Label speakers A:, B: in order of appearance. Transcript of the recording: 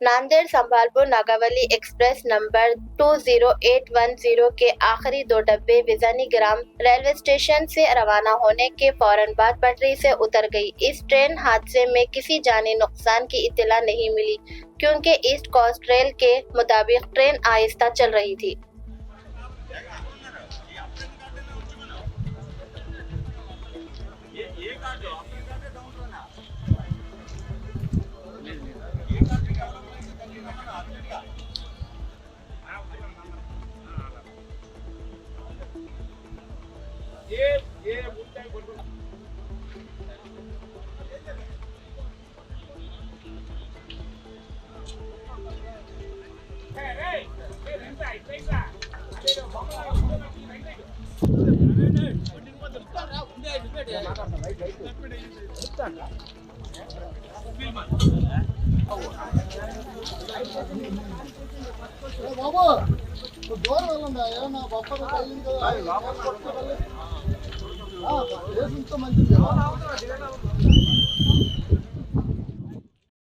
A: Nanded संभालपुर Nagavali express number 20810 के आखिरी 2 डब्बे विजानी ग्राम रेलवे स्टेशन से रवाना होने के फौरन बाद पटरी से उतर गई। इस ट्रेन हादसे में किसी जानी नुकसान की इत्तला नहीं मिली, क्योंकि ईस्ट कोस्ट रेल के मुताबिक ट्रेन आहिस्ता चल रही थी।
B: బాబు దూరం వెళ్ళండి ఏమన్నా బొప్పలు తగిలింది కదా మంచిది